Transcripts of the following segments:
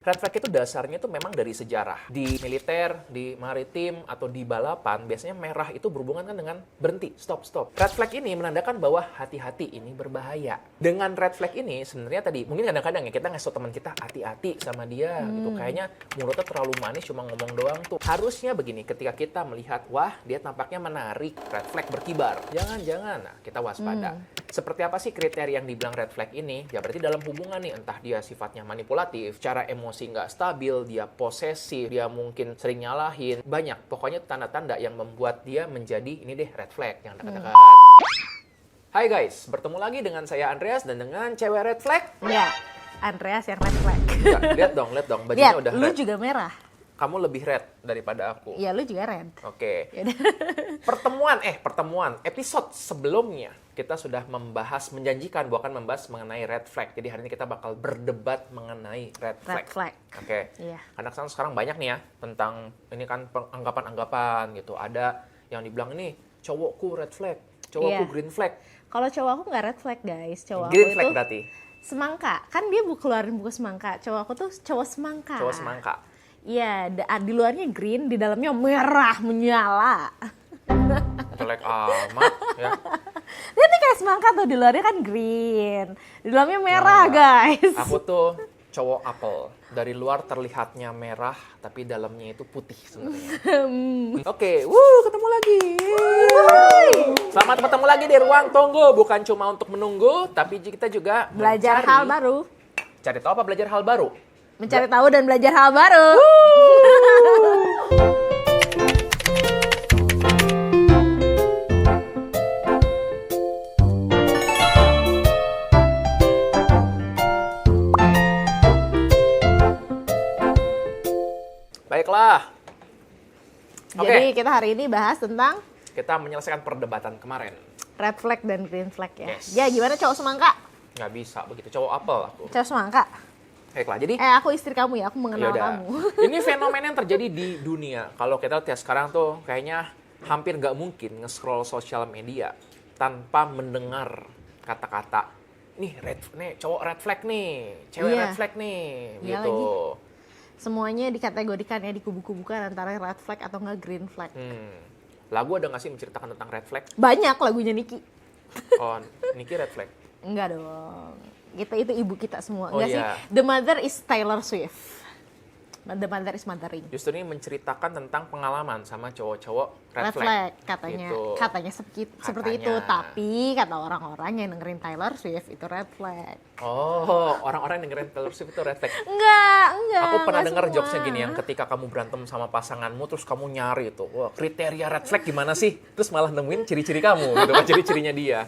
Red flag itu dasarnya itu memang dari sejarah. Di militer, di maritim, atau di balapan, biasanya merah itu berhubungan kan dengan berhenti, stop. Red flag ini menandakan bahwa hati-hati, ini berbahaya. Dengan red flag ini, sebenarnya tadi, mungkin kadang-kadang ya kita ngasih tau teman kita, hati-hati sama dia, gitu. Kayaknya mulutnya terlalu manis, cuma ngomong doang tuh. Harusnya begini, ketika kita melihat, wah dia tampaknya menarik, red flag berkibar. Jangan. Nah, kita waspada. Seperti apa sih kriteria yang dibilang red flag ini? Ya berarti dalam hubungan nih, entah dia sifatnya manipulatif, cara emosi nggak stabil, dia posesif, dia mungkin sering nyalahin, banyak. Pokoknya tanda-tanda yang membuat dia menjadi ini deh red flag, yang dekat-dekat. Hai guys, bertemu lagi dengan saya Andreas dan dengan cewek red flag. Iya, Andreas yang red flag. Ya, lihat dong, bajunya udah lu red. juga merah. Kamu lebih red daripada aku. Iya, lu juga red. Oke. Yaudah. Pertemuan episode sebelumnya kita sudah menjanjikan bahwa akan membahas mengenai red flag. Jadi hari ini kita bakal berdebat mengenai red flag. Oke. Iya. Karena sekarang banyak nih ya tentang ini kan anggapan-anggapan gitu. Ada yang dibilang ini cowokku red flag, cowokku Iya. green flag. Kalau cowok aku nggak red flag, guys. Cowok Green aku flag itu berarti semangka. Kan dia keluarin buku semangka. Cowok aku tuh cowok semangka. cowok semangka. Iya, di luarnya green, di dalamnya merah menyala. Jelek amat ya. Dia tuh kayak semangka tuh, di luarnya kan green, di dalamnya merah, guys. Aku tuh cowok apel. Dari luar terlihatnya merah, tapi dalamnya itu putih sebenarnya. Oke, ketemu lagi. Selamat bertemu lagi di Ruang Tunggu. Bukan cuma untuk menunggu, tapi kita juga Belajar hal baru. Cari tahu apa belajar hal baru? Mencari tahu dan belajar hal baru. Baiklah. Jadi kita hari ini bahas tentang Kita menyelesaikan perdebatan kemarin. red flag dan green flag ya. Yes. Ya, gimana cowok semangka? Nggak bisa begitu, cowok apel aku. Cowok semangka. Baiklah, jadi Aku istri kamu ya, aku mengenal yaudah. kamu. Ini fenomena yang terjadi di dunia. Kalau kita lihat sekarang tuh kayaknya hampir nggak mungkin nge-scroll sosial media tanpa mendengar kata-kata nih cowok red flag nih, cewek Iya. red flag nih, Iya gitu. lagi. Semuanya dikategorikan ya, dikubu-kubukan antara red flag atau nggak green flag. Lagu ada nggak sih menceritakan tentang red flag? Banyak lagunya Niki. Oh, Niki red flag. Enggak dong. Itu ibu kita semua. Oh, Enggak sih. iya. The Mother is Taylor Swift. The Mother is Mothering. Justru ini menceritakan tentang pengalaman sama cowok-cowok red, Red flag katanya. Gitu. Katanya seperti itu, Katanya. tapi kata orang-orang yang dengerin Taylor Swift itu red flag. Oh, orang-orang yang dengerin Taylor Swift itu red flag. Enggak. Aku pernah enggak denger semua. jokesnya gini, yang ketika kamu berantem sama pasanganmu terus kamu nyari itu, wah kriteria red flag gimana sih? Terus malah nemuin ciri-ciri kamu, gitu kan, ciri-cirinya dia.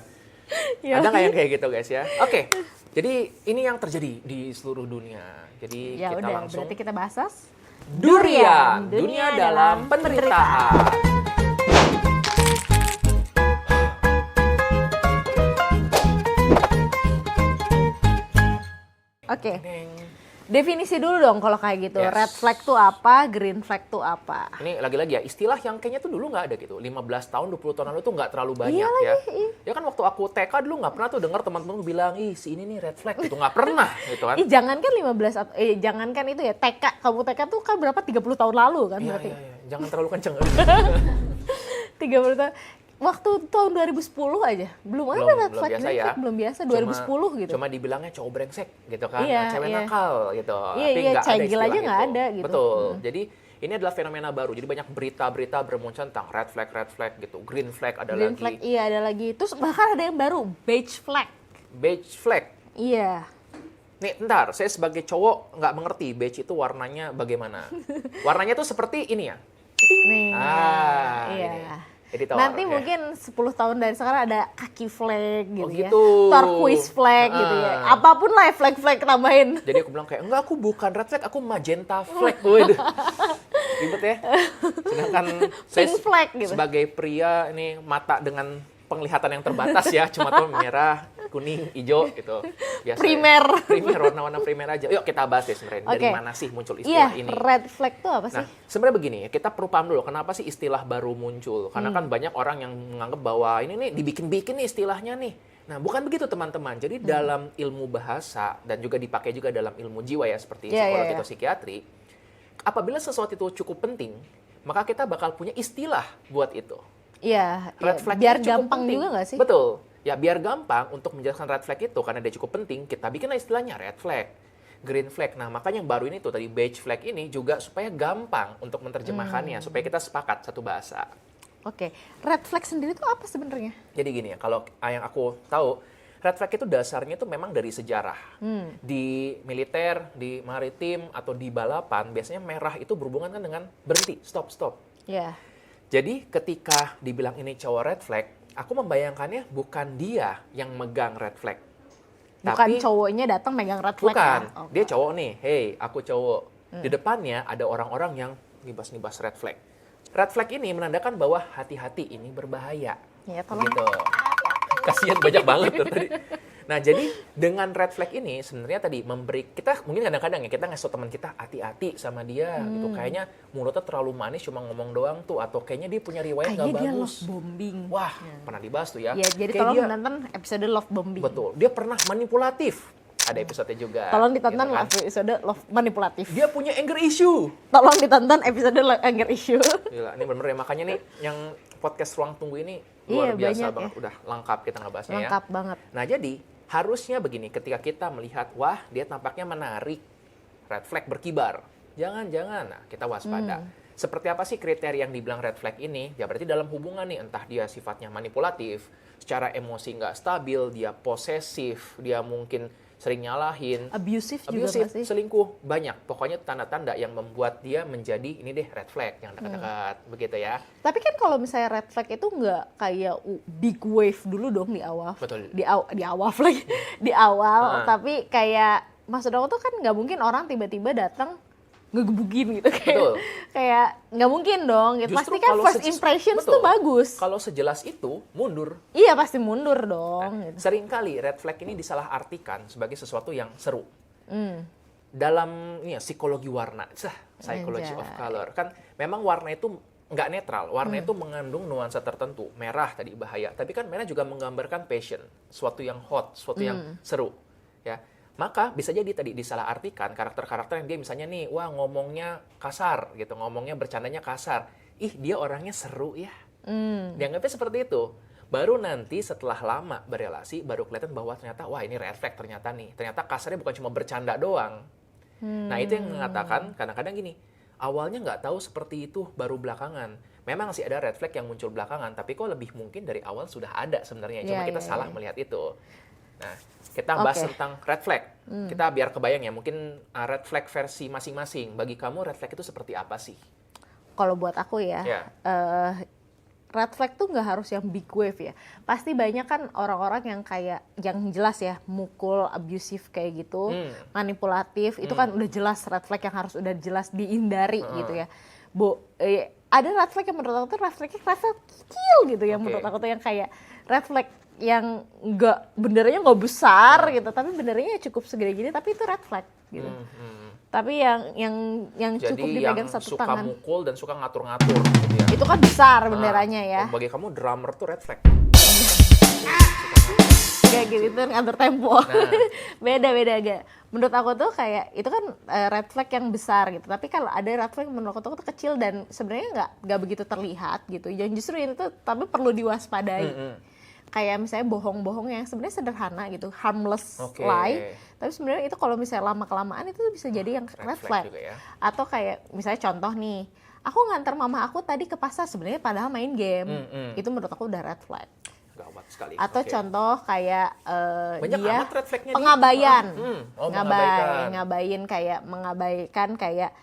Ya. Ada nggak yang kayak gitu guys ya? Oke, jadi ini yang terjadi di seluruh dunia. Jadi Ya kita udah, langsung berarti kita bahas Durian, dunia dalam penderitaan. Oke. Neng. Definisi dulu dong kalau kayak gitu. Yes. Red flag tuh apa, green flag tuh apa? Ini lagi-lagi ya, istilah yang kayaknya tuh dulu nggak ada gitu. 15 tahun, 20 tahun lalu tuh nggak terlalu banyak Iya ya. lagi, Ya kan waktu aku TK dulu nggak pernah tuh dengar teman-teman bilang, ih si ini nih red flag gitu. Nggak pernah gitu kan. Jangankan 15 atau jangankan itu ya, TK. Kamu TK tuh kan berapa? 30 tahun lalu kan Iya, berarti. iya. Jangan terlalu kenceng. 30 tahun. Waktu tahun 2010 aja. Belum ada red belum flag, biasa green ya. flag, belum biasa 2010 gitu. Cuma dibilangnya cowok brengsek gitu kan, Iya, cewek iya. nakal gitu. Iya, Tapi iya, nggak ada cegil istilah aja nggak itu. ada gitu. Betul. Jadi ini adalah fenomena baru. Jadi banyak berita-berita bermunculan tentang red flag gitu. Green flag ada Green lagi. flag, iya ada lagi. Terus bahkan ada yang baru, beige flag. Beige flag. Iya. Nih, ntar saya sebagai cowok nggak mengerti beige itu warnanya bagaimana. Warnanya tuh seperti ini ya. Nih. Iya. Ini. Editor, Nanti ya. mungkin 10 tahun dari sekarang ada kaki flag gitu, Oh, ya. gitu. Turquoise flag gitu ya. Ah. Apapun lah flag-flag tambahin. Jadi aku bilang kayak, enggak aku bukan red flag, aku magenta flag. Waduh. Ribet ya. Sedangkan saya Pink flag gitu. sebagai pria ini mata dengan penglihatan yang terbatas ya, cuma tuh merah, kuning, hijau gitu. Biasa Primer. Ya. Primer, warna-warna primer aja. Yuk kita bahas deh sebenarnya. Dari Oke. mana sih muncul Iya, istilah ini? red flag tuh apa sih? Nah, sebenarnya begini, kita perlu paham dulu kenapa sih istilah baru muncul. Karena kan banyak orang yang menganggap bahwa ini nih dibikin-bikin nih istilahnya nih. Nah, bukan begitu teman-teman. Jadi dalam ilmu bahasa dan juga dipakai juga dalam ilmu jiwa ya seperti psikologi atau psikiatri, apabila sesuatu itu cukup penting, maka kita bakal punya istilah buat itu. Iya, Red flag biar itu cukup gampang penting. juga nggak sih? Betul. Ya, biar gampang untuk menjelaskan red flag itu karena dia cukup penting, kita bikinlah istilahnya red flag, green flag. Nah, makanya yang baru ini tuh tadi beige flag ini juga supaya gampang untuk menerjemahkannya, supaya kita sepakat satu bahasa. Oke, red flag sendiri itu apa sebenarnya? Jadi gini ya, kalau yang aku tahu, red flag itu dasarnya itu memang dari sejarah. Di militer, di maritim, atau di balapan, biasanya merah itu berhubungan kan dengan berhenti, stop. Iya. Jadi ketika dibilang ini cowok red flag, aku membayangkannya bukan dia yang megang red flag. Bukan cowoknya datang megang red flag bukan, ya? Oh, dia cowok nih, hey aku cowok. Di depannya ada orang-orang yang nibas-nibas red flag. Red flag ini menandakan bahwa hati-hati ini berbahaya. Ya, tolong. Gitu. Kasihan banyak banget tuh tadi. Nah, jadi dengan red flag ini sebenarnya tadi memberi kita mungkin kadang-kadang ya kita ngasih tau teman kita hati-hati sama dia gitu. Kayaknya mulutnya terlalu manis cuma ngomong doang tuh atau kayaknya dia punya riwayat nggak Kayaknya dia bagus. love bombing. Wah, pernah dibahas tuh ya. Ya, jadi Kayak tolong dia, nonton episode love bombing. betul. Dia pernah manipulatif. Ada episode juga. Tolong ditonton gitu kan. episode love manipulatif. Dia punya anger issue. Tolong ditonton episode anger issue. Gila, ini bener-bener ya. Makanya nih yang podcast Ruang Tunggu ini Iya, luar biasa banyak banget. ya. Udah lengkap kita ngebahasnya ya. Lengkap banget. Nah, jadi harusnya begini, ketika kita melihat, wah dia tampaknya menarik, red flag berkibar. Jangan. Nah, kita waspada. Seperti apa sih kriteria yang dibilang red flag ini? Ya berarti dalam hubungan nih, entah dia sifatnya manipulatif, secara emosi nggak stabil, dia posesif, dia mungkin sering nyalahin, Abusive juga nggak sih? selingkuh, banyak. Pokoknya tanda-tanda yang membuat dia menjadi ini deh red flag yang dekat-dekat, begitu ya. Tapi kan kalau misalnya red flag itu nggak kayak big wave dulu dong di awal. Betul. Di awal lagi. Di awal, tapi kayak maksud aku tuh kan nggak mungkin orang tiba-tiba datang ngegebukin gitu Betul. kayak nggak mungkin dong gitu. Justru Pasti kan kalau first impressions betul. tuh bagus. Kalau sejelas itu, mundur. Iya pasti mundur dong gitu. Seringkali red flag ini disalahartikan sebagai sesuatu yang seru. Dalam psikologi warna, psychology of color, kan memang warna itu nggak netral. Warna itu mengandung nuansa tertentu. Merah tadi bahaya, tapi kan merah juga menggambarkan passion, sesuatu yang hot, sesuatu yang seru. Ya, maka bisa jadi tadi disalahartikan karakter-karakter yang dia misalnya nih, wah ngomongnya kasar gitu, ngomongnya bercandanya kasar. Ih dia orangnya seru ya. Dianggapnya seperti itu. Baru nanti setelah lama berelasi, baru kelihatan bahwa ternyata, wah ini red flag ternyata nih. Ternyata kasarnya bukan cuma bercanda doang. Nah itu yang mengatakan, kadang-kadang gini, awalnya nggak tahu seperti itu, baru belakangan. Memang sih ada red flag yang muncul belakangan, tapi kok lebih mungkin dari awal sudah ada sebenarnya. Cuma kita salah melihat itu. Nah, kita bahas tentang red flag. Kita biar kebayang ya, mungkin red flag versi masing-masing. Bagi kamu red flag itu seperti apa sih? Kalau buat aku ya, red flag tuh nggak harus yang big wave ya. Pasti banyak kan orang-orang yang kayak, yang jelas ya, mukul, abusive kayak gitu, manipulatif, itu kan udah jelas red flag yang harus udah jelas dihindari gitu ya. Ada red flag yang menurut aku tuh red flagnya rasa kecil gitu ya, menurut aku tuh yang kayak red flag yang benderanya nggak besar gitu, tapi benderanya cukup segede gini, tapi itu red flag gitu. Tapi yang cukup dipegang satu suka tangan. mukul dan suka ngatur-ngatur gitu ya. Itu kan besar benderanya ya. Bagi kamu drummer tuh red flag. Kayak gitu itu ngatur tempo. Beda-beda agak. Menurut aku tuh kayak itu kan red flag yang besar gitu. Tapi kalau ada red flag menurut aku tuh kecil dan sebenarnya nggak begitu terlihat gitu. Yang justru itu tapi perlu diwaspadai. Kayak misalnya bohong-bohong yang sebenarnya sederhana gitu, harmless lie. Tapi sebenarnya itu kalau misalnya lama-kelamaan itu bisa jadi yang red flag. Juga ya. Atau kayak misalnya contoh nih, aku nganter mama aku tadi ke pasar sebenarnya padahal main game. Itu menurut aku udah red flag. Gawat sekali. Atau contoh kayak banyak dia amat red flagnya pengabaian. Mengabaikan Mengabaikan kayak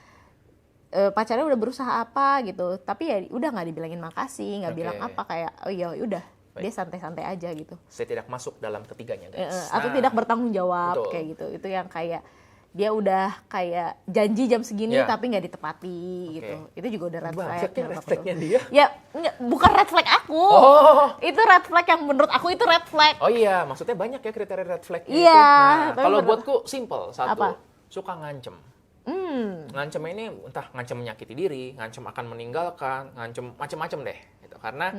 pacarnya udah berusaha apa gitu, tapi ya udah nggak dibilangin makasih, nggak bilang apa, kayak oh ya udah dia santai-santai aja gitu. Saya tidak masuk dalam ketiganya, guys. Atau tidak bertanggung jawab kayak gitu. Itu yang kayak dia udah kayak janji jam segini tapi nggak ditepati gitu. Itu juga udah red flag. Red flagnya dia? Ya bukan red flag aku. Itu red flag yang menurut aku itu red flag. Oh iya, maksudnya banyak ya kriteria red flag itu. Nah, kalau buatku simple satu, apa? suka ngancem. Ngancem ini entah ngancem menyakiti diri, ngancem akan meninggalkan, ngancem macam-macam deh. Gitu. Karena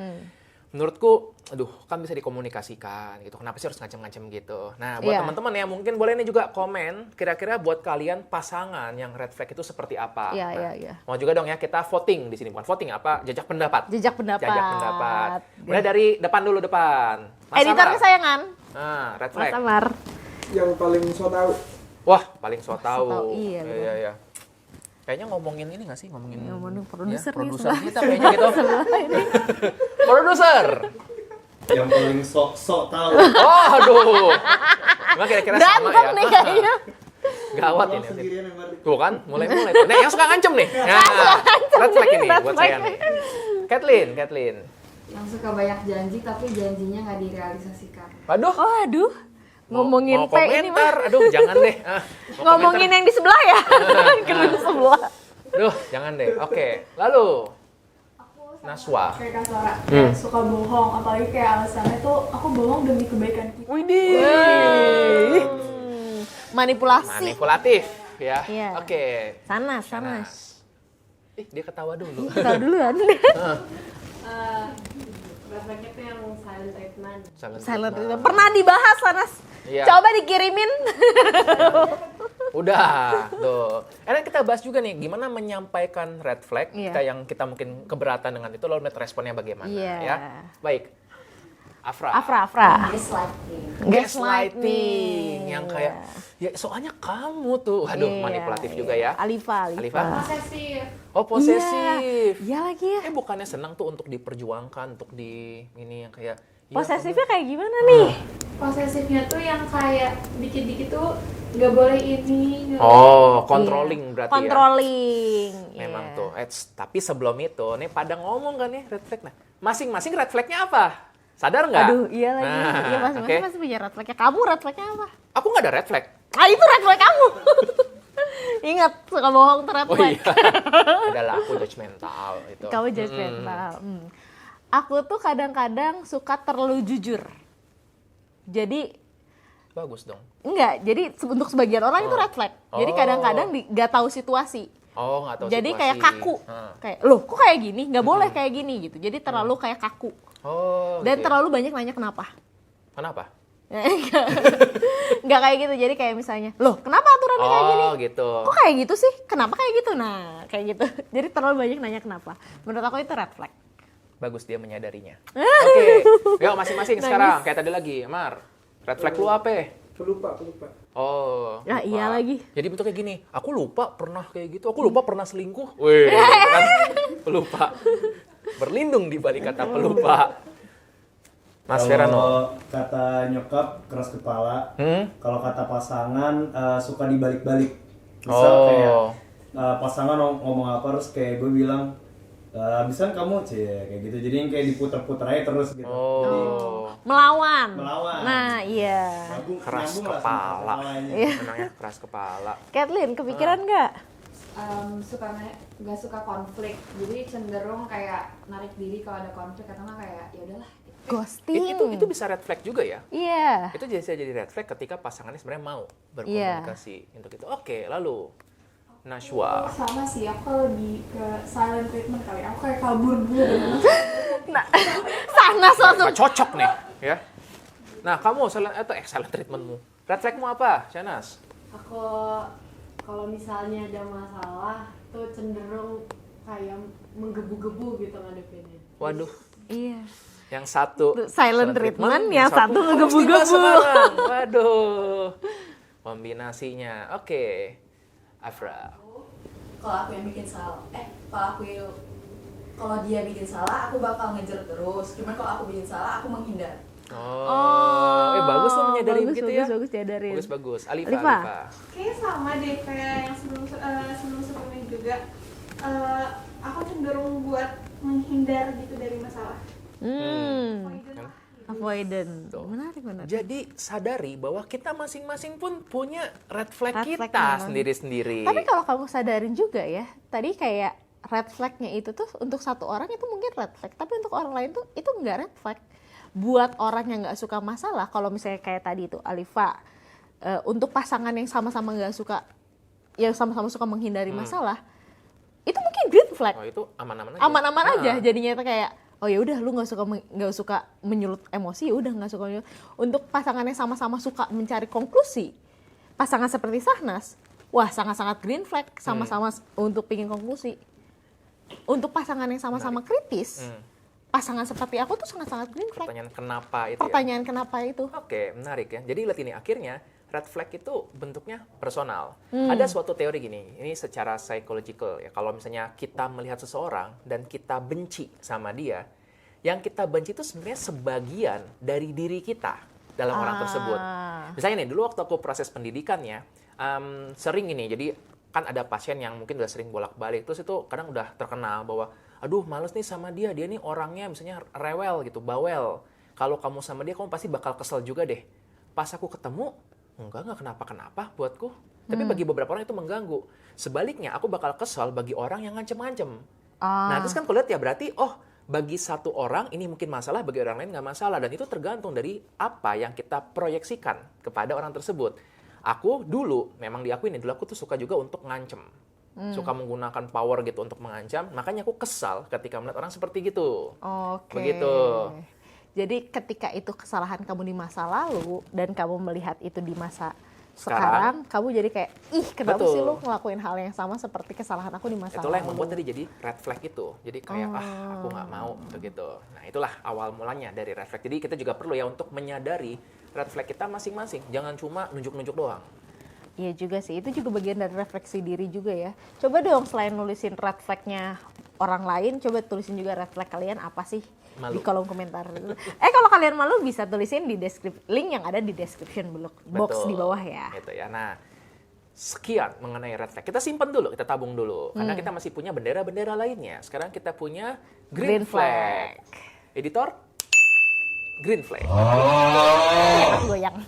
menurutku, aduh, kan bisa dikomunikasikan gitu. Kenapa sih harus ngancem-ngancem gitu? Nah, buat Iya. teman-teman ya, mungkin boleh nih juga komen, kira-kira buat kalian pasangan yang red flag itu seperti apa? Iya, Nah, iya. mau juga dong ya, kita voting di sini. Bukan voting, apa? Jajak pendapat. Jejak pendapat. Jajak pendapat. Mulai dari depan dulu, depan. Mas Editor Amar. kesayangan, Nah, red Mas flag. Amar. Yang paling so tau. Wah, paling so So tau. tau, iya, bener. Iya, iya. Kayaknya ngomongin ini nggak sih? Ngomongin produser nih, produser sebelah. kita kayaknya gitu. Produser. Yang paling sok tahu. Oh, aduh. Nggak kira-kira sama Berantem ya. nih kayaknya. Gawat Orang ini. sendirian yang mari. Tuh kan, mulai-mulai tuh. Nah, yang suka ngancem nih. Nah, red flag ini red buat flag. saya nih. Kathleen. Yang suka banyak janji tapi janjinya nggak direalisasikan. Waduh. Waduh, ngomongin mau P ini mah. komentar. Aduh, jangan deh. Mau Ngomongin komentar. yang di sebelah ya. Kedua sebelah. Duh, jangan deh. Oke, lalu. Aku Naswa. kayak Kasora, kayak suka bohong, apalagi kayak alasannya tuh aku bohong demi kebaikan kita. Widih. Manipulasi. Manipulatif ya. Iya. Oke. Sanas. Ih, dia ketawa dulu. Tahu duluan. Red flag-nya tuh yang silent treatment. Silent treatment. Pernah dibahas Sanas. Iya. Coba dikirimin. Udah, tuh. Enak kita bahas juga nih, gimana menyampaikan red flag, Iya. kita mungkin keberatan dengan itu, lalu melihat responnya bagaimana, Iya. ya. Baik. Afra. Gaslighting. Gaslighting. Yang kayak, Iya. ya soalnya kamu tuh, aduh Iya, manipulatif iya. juga ya. Alifa. Alifa. Posesif. Oh, posesif. Iya lagi ya. Bukannya senang tuh untuk diperjuangkan, untuk di ini yang kayak, ya, Posesifnya kayak gimana nih? Posesifnya tuh yang kayak dikit-dikit tuh nggak boleh ini. nggak Oh, controlling berarti ya. Controlling. Memang Iya. tuh. Tapi sebelum itu, nih pada ngomong kan nih red flag. Nah, masing-masing red flagnya apa? Sadar nggak? Aduh, iya lagi. Nah, Iya, masing-masing oke. pasti punya red flagnya. Kamu red flagnya apa? Aku nggak ada red flag. Ah, itu red flag kamu. Ingat, suka bohong tuh red Oh flag. iya. Adalah aku judgmental itu. Kamu judgmental. Aku tuh kadang-kadang suka terlalu jujur. Jadi Bagus dong. enggak, jadi untuk sebagian orang itu red flag. Jadi Oh. kadang-kadang nggak tahu situasi. Oh, nggak tahu Jadi situasi. kayak kaku. Hah. Kayak, loh kok kayak gini? Nggak boleh kayak gini gitu. Jadi terlalu kayak kaku. Oh, Dan gitu ya. terlalu banyak nanya kenapa. Kenapa? Nggak kayak gitu. Jadi kayak misalnya, loh kenapa aturannya kayak gini? Oh, gitu. Kok kayak gitu sih? Kenapa kayak gitu? Nah, kayak gitu. Jadi terlalu banyak nanya kenapa. Menurut aku itu red flag. Bagus dia menyadarinya. Oke. Yuk masing-masing sekarang. Kayak tadi lagi, Mar. Red flag lu apa? Pelupa. Oh. Ya, lupa. iya lagi. Jadi bentuknya gini, aku lupa pernah kayak gitu. Aku lupa pernah selingkuh. Wih, kan? Pelupa. Berlindung di balik kata pelupa. Mas Verano. Kalau kata nyokap keras kepala. Kalau kata pasangan suka dibalik-balik. Misal Oh. kayak pasangan ngomong apa terus kayak gue bilang abisan kamu kayak gitu. Jadi yang kayak diputer-puter aja terus gitu. Jadi Oh. Melawan. Melawan. Nah, iya. Keras nyambung lah sama kepala. kepalanya. Namanya keras kepala. Kathleen, kepikiran nggak? Nggak suka konflik. Jadi cenderung kayak narik diri kalau ada konflik atau nggak kayak ya udahlah. Ghosting. Itu bisa red flag juga ya. Iya. Itu bisa jadi red flag ketika pasangannya sebenarnya mau berkomunikasi untuk itu. Oke, lalu Nashwa. sama sih, aku lebih ke silent treatment kali. Aku kayak kabur dulu. Nah, Sanas langsung. Nggak cocok nih, ya. Nah, kamu silent treatmentmu. Red flagmu apa, Shanas? Aku kalau misalnya ada masalah tuh cenderung kayak menggebu-gebu gitu ngadepinnya. Waduh, Iya. yang satu Silent treatment, yang satu ngegebu-gebu. sebarang. Waduh, kombinasinya. Oke, Afra. Kalau aku yang bikin salah, kalau dia bikin salah, aku bakal ngejar terus. Cuman kalau aku bikin salah, aku menghindar. Oh, bagus lo menyadari bagus, begitu bagus, ya. Bagus, nyadarin. Bagus. Alifa. Alifa. Kayaknya sama deh kayak yang sebelum-sebelumnya juga. Aku cenderung buat menghindar gitu dari masalah. Avoidant. Tuh. Menarik. Jadi sadari bahwa kita masing-masing pun punya red flag Red flag kita memang. sendiri-sendiri. Tapi kalau kamu sadarin juga ya, tadi kayak red flagnya itu tuh untuk satu orang itu mungkin red flag, tapi untuk orang lain tuh itu nggak red flag. Buat orang yang nggak suka masalah, kalau misalnya kayak tadi itu Alifa, untuk pasangan yang sama-sama nggak suka, yang sama-sama suka menghindari masalah, itu mungkin green flag. Oh, itu aman-aman aja. Aman-aman Nah. aja, jadinya itu kayak oh ya udah lu nggak suka menyulut emosi, ya udah nggak suka menyulut. Untuk pasangan yang sama-sama suka mencari konklusi, pasangan seperti Sahnas, wah sangat-sangat green flag, sama-sama untuk pingin konklusi. Untuk pasangan yang sama-sama kritis, pasangan seperti aku tuh sangat-sangat green flag. Pertanyaan kenapa itu Pertanyaan kenapa itu? Oke, menarik ya. Jadi lihat ini, akhirnya red flag itu bentuknya personal. Ada suatu teori gini, ini secara psychological ya. Kalau misalnya kita melihat seseorang dan kita benci sama dia, yang kita benci itu sebenarnya sebagian dari diri kita dalam orang tersebut. Misalnya nih, dulu waktu aku proses pendidikannya, sering ini, jadi kan ada pasien yang mungkin udah sering bolak-balik, terus itu kadang udah terkenal bahwa, aduh males nih sama dia nih orangnya misalnya rewel gitu, bawel. Kalau kamu sama dia, kamu pasti bakal kesel juga deh. Pas aku ketemu, enggak kenapa-kenapa buatku. Tapi bagi beberapa orang itu mengganggu. Sebaliknya, aku bakal kesal bagi orang yang ngancem-ngancem. Nah, terus kan aku lihat ya berarti, oh bagi satu orang ini mungkin masalah, bagi orang lain nggak masalah. Dan itu tergantung dari apa yang kita proyeksikan kepada orang tersebut. Aku dulu, memang diakuin ya, dulu aku tuh suka juga untuk ngancem. Suka menggunakan power gitu untuk mengancam. Makanya aku kesal ketika melihat orang seperti gitu. Oke. Begitu. Jadi ketika itu kesalahan kamu di masa lalu dan kamu melihat itu di masa sekarang kamu jadi kayak, ih kenapa Betul. sih lu ngelakuin hal yang sama seperti kesalahan aku di masa Itulah yang lalu. membuat tadi jadi red flag itu. Jadi kayak, aku nggak mau begitu. Nah itulah awal mulanya dari red flag. Jadi kita juga perlu ya untuk menyadari red flag kita masing-masing. Jangan cuma nunjuk-nunjuk doang. Iya juga sih, itu juga bagian dari refleksi diri juga ya. Coba dong selain nulisin red flag-nya orang lain, coba tulisin juga red flag kalian apa sih Malu. di kolom komentar. Kalau kalian malu bisa tulisin di link yang ada di description box di bawah ya. Gitu ya. Nah, sekian mengenai red flag. Kita simpan dulu, kita tabung dulu. Karena kita masih punya bendera-bendera lainnya. Sekarang kita punya green flag. Editor, green flag. Goyang.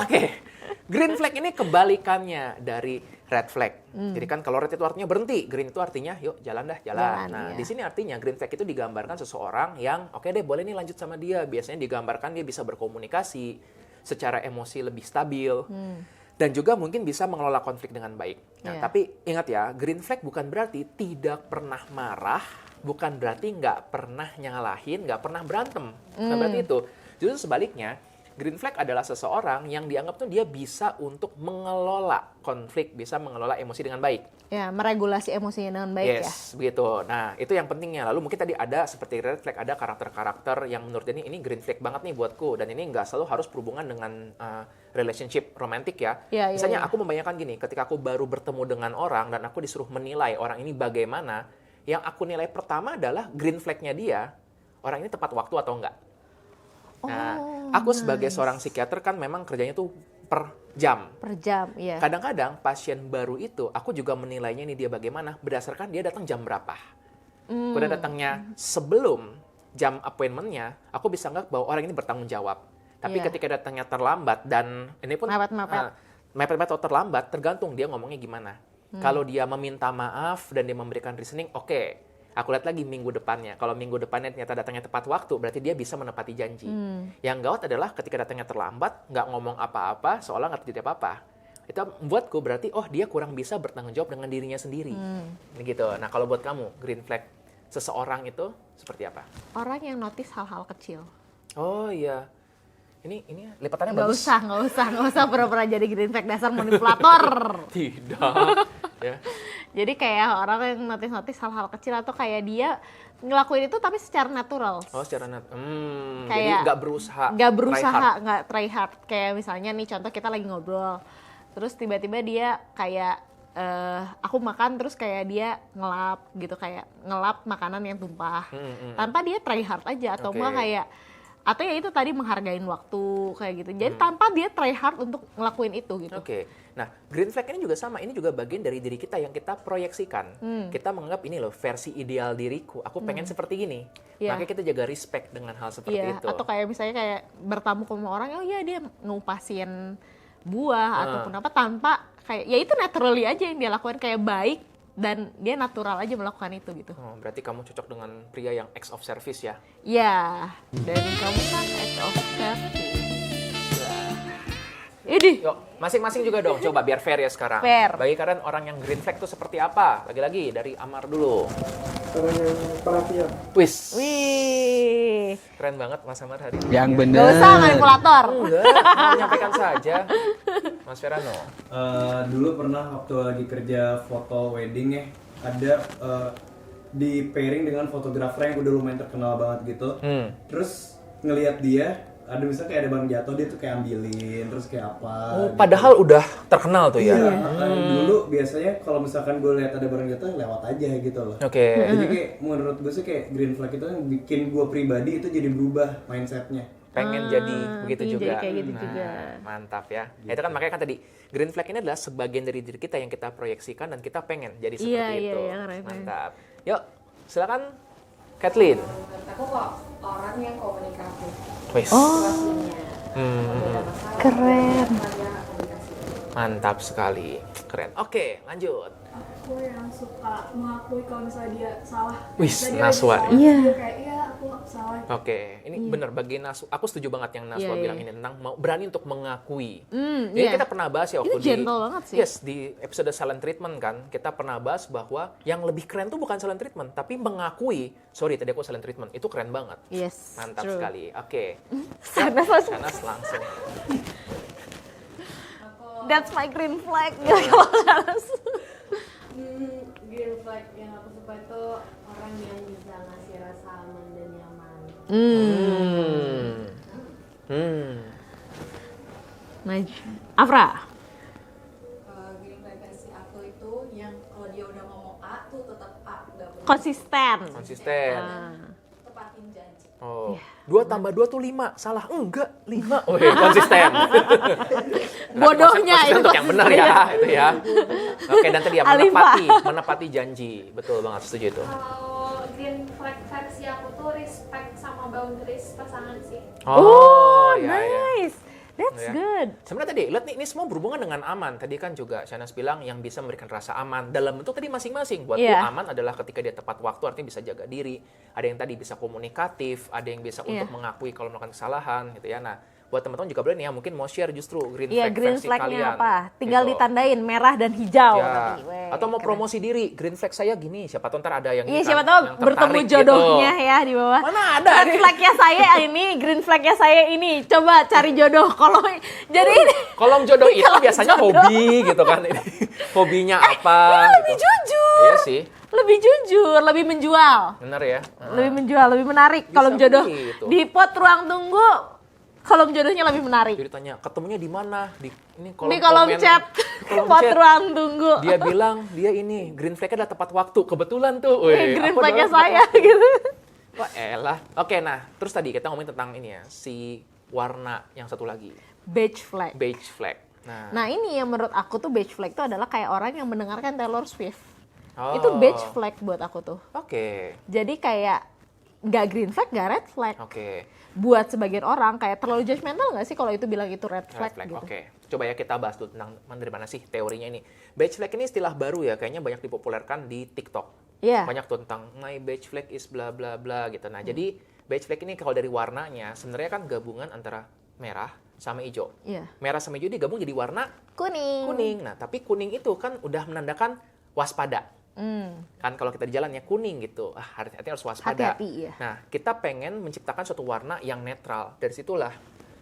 Oke. Green flag ini kebalikannya dari red flag. Jadi kan kalau red itu artinya berhenti, green itu artinya yuk jalan dah, jalan. Nah, iya. di sini artinya green flag itu digambarkan seseorang yang oke deh boleh nih lanjut sama dia. Biasanya digambarkan dia bisa berkomunikasi secara emosi lebih stabil. Dan juga mungkin bisa mengelola konflik dengan baik. Nah, tapi ingat ya, green flag bukan berarti tidak pernah marah, bukan berarti nggak pernah nyalahin, nggak pernah berantem. Bukan berarti itu. Justru sebaliknya, green flag adalah seseorang yang dianggap tuh dia bisa untuk mengelola konflik, bisa mengelola emosi dengan baik. Ya, meregulasi emosinya dengan baik ya. Yes, begitu. Nah, itu yang pentingnya. Lalu mungkin tadi ada seperti red flag, ada karakter-karakter yang menurut ini green flag banget nih buatku. Dan ini nggak selalu harus berhubungan dengan relationship romantik ya. Misalnya aku membayangkan gini, ketika aku baru bertemu dengan orang dan aku disuruh menilai orang ini bagaimana, yang aku nilai pertama adalah green flag-nya dia, orang ini tepat waktu atau enggak. Nah, aku sebagai seorang psikiater kan memang kerjanya tuh per jam. Per jam, iya. Kadang-kadang pasien baru itu, aku juga menilainya ini dia bagaimana berdasarkan dia datang jam berapa. Kalau datangnya sebelum jam appointment-nya, aku bisa anggap bahwa orang ini bertanggung jawab. Tapi ketika datangnya terlambat dan ini pun mepet-mepet atau terlambat, tergantung dia ngomongnya gimana. Kalau dia meminta maaf dan dia memberikan reasoning, oke. Aku lihat lagi minggu depannya. Kalau minggu depannya ternyata datangnya tepat waktu, berarti dia bisa menepati janji. Yang gawat adalah ketika datangnya terlambat, nggak ngomong apa-apa, seolah nggak terjadi apa-apa. Itu membuatku berarti, oh dia kurang bisa bertanggung jawab dengan dirinya sendiri. Gitu. Nah kalau buat kamu, green flag seseorang itu seperti apa? Orang yang notice hal-hal kecil. Oh iya. Ini lipatannya Nggak bagus. usah pura-pura jadi green flag dasar manipulator. Tidak. Ya. Jadi kayak orang yang notice hal-hal kecil atau kayak dia ngelakuin itu tapi secara natural. Oh secara jadi Kayak nggak berusaha. nggak try hard. Kayak misalnya nih contoh kita lagi ngobrol, terus tiba-tiba dia kayak aku makan terus kayak dia ngelap gitu, kayak ngelap makanan yang tumpah tanpa dia try hard aja atau enggak kayak, atau ya itu tadi menghargain waktu kayak gitu. Jadi tanpa dia try hard untuk ngelakuin itu gitu. Oke. Nah, green flag ini juga sama. Ini juga bagian dari diri kita yang kita proyeksikan. Kita menganggap ini loh versi ideal diriku. Aku pengen seperti gini. Makanya kita jaga respect dengan hal seperti itu. Atau kayak misalnya kayak bertamu ke rumah orang, oh iya dia ngupasin buah ataupun apa tanpa kayak ya itu naturally aja yang dia lakukan, kayak baik dan dia natural aja melakukan itu gitu. Oh, berarti kamu cocok dengan pria yang acts of service ya? Ya, dan kamu kan act of service. Idih. Yuk, masing-masing juga dong. Coba biar fair ya sekarang. Fair. Bagi kalian orang yang green flag itu seperti apa? Lagi-lagi dari Amar dulu. Orang yang perhatian. Wis. Wih. Keren banget Mas Amar hari ini. Yang Gak bener. usah manipulator. Enggak, mau menyampaikan saja. Mas Verano. Dulu pernah waktu lagi kerja foto wedding ya, ada di pairing dengan fotografer yang udah lumayan terkenal banget gitu. Terus ngelihat dia, ada misalnya kayak ada barang jatuh, dia tuh kayak ambilin, terus kayak apa. Oh, gitu. padahal udah terkenal tuh ya. Iya, dulu biasanya kalau misalkan gue lihat ada barang jatuh lewat aja gitu loh. Oke. Jadi kayak menurut gue sih kayak green flag itu yang bikin gue pribadi itu jadi berubah mindsetnya. Pengen jadi begitu pengen juga. jadi kayak gitu juga. Mantap ya. Itu kan makanya kan tadi green flag ini adalah sebagian dari diri kita yang kita proyeksikan dan kita pengen jadi seperti Iya, itu. iya, keren. Mantap. Yuk, silakan Kathleen. Menurut aku kok orang yang komunikatif. Wis. Situasinya. Hmm, Ada masalah, Keren. dia komunikasi. mantap sekali. Keren. Oke, lanjut. Aku yang suka mengakui kalau misalnya dia salah. Wis, Misalnya dia Naswa. lagi salah, Iya. dia kayak iya aku salah. Oke, ini benar bagi Naswa. Aku setuju banget yang Naswa Iya, bilang iya. ini tentang mau berani untuk mengakui. Jadi iya. kita pernah bahas ya waktu Itu gentle banget sih. Yes, di episode silent treatment kan, kita pernah bahas bahwa yang lebih keren tuh bukan silent treatment, tapi mengakui. Sorry, tadi aku silent treatment. Itu keren banget. Yes. Mantap true. sekali. Oke. Sanas langsung. Sanas langsung. That's my green flag. Kalau Sanas. Green flag yang aku suka itu orang yang bisa ngasih rasa aman dan nyaman. Naj. Afra. Green flag versi aku itu yang kalau dia udah ngomong A tuh tetap A, nggak boleh Konsisten. Konsisten. tepatin janji. Oh, 2 tambah 2 tuh 5. Salah. Enggak, 5. Oh, konsisten. Bodohnya Konsisten itu untuk yang benar ya, itu ya. Oke, dan tadi ya Alifah. menepati janji. Betul banget, setuju itu. Kalau green flag versi aku tuh respect sama boundaries pasangan sih. Oh, iya, iya. nice. That's Ya. good. Sebenarnya tadi, lihat nih, ini semua berhubungan dengan aman. Tadi kan juga Shanas bilang yang bisa memberikan rasa aman. Dalam bentuk tadi masing-masing. Buatku Iya. aman adalah ketika dia tepat waktu, artinya bisa jaga diri. Ada yang tadi bisa komunikatif, ada yang bisa Iya. untuk mengakui kalau melakukan kesalahan, gitu ya. Nah, buat teman-teman juga boleh nih ya, mungkin mau share justru green Iya, flag green versi flagnya kalian. apa? Tinggal Gitu. ditandain merah dan hijau. Ya. Tapi, weh, Atau mau keren. promosi diri, green flag saya gini, siapa tahu ntar ada yang Iya, ini siapa kan, tahu yang bertemu tertarik jodohnya gitu. ya di bawah. Mana ada Red nih? flagnya saya ini, green flagnya saya ini. Coba cari jodoh. Kalau jadi ini Kolom jodoh itu Kolom biasanya jodoh. hobi gitu kan. Ini hobinya apa lebih gitu. jujur. Iya sih, Lebih jujur, lebih menjual. benar ya. Lebih menjual, lebih menarik. Bisa Kolom jodoh begitu. di pot ruang tunggu, kolom jodohnya lebih menarik. Jadi tanya, ketemunya di mana? Di ini Di kolom komen, chat, kolom pot chat. ruang tunggu. Dia bilang dia ini green flag-nya adalah tepat waktu. Kebetulan tuh. Wih, green aku flagnya doang tepat saya waktu. gitu. Wah, elah. Oke, nah, terus tadi kita ngomongin tentang ini ya, si warna yang satu lagi, Beige flag. beige flag. Nah ini yang menurut aku tuh beige flag itu adalah kayak orang yang mendengarkan Taylor Swift. Oh. Itu beige flag buat aku tuh. Oke. Jadi kayak nggak green flag, nggak red flag. Oke. Buat sebagian orang kayak terlalu judgmental nggak sih kalau itu bilang itu red flag, Red flag. gitu. Oke. Coba ya kita bahas dulu tentang dari mana sih teorinya ini. Beige flag ini istilah baru ya, kayaknya banyak dipopulerkan di TikTok. Iya. Banyak tuh tentang my beige flag is bla bla bla gitu. Nah, jadi beige flag ini kalau dari warnanya sebenarnya kan gabungan antara merah sama hijau. Iya. Merah sama hijau digabung jadi warna Kuning. kuning. Nah, tapi kuning itu kan udah menandakan waspada. Kan kalau kita di jalan ya kuning gitu. Hati-hati harus waspada. Hati-hati, iya. Nah, kita pengen menciptakan suatu warna yang netral. Dari situlah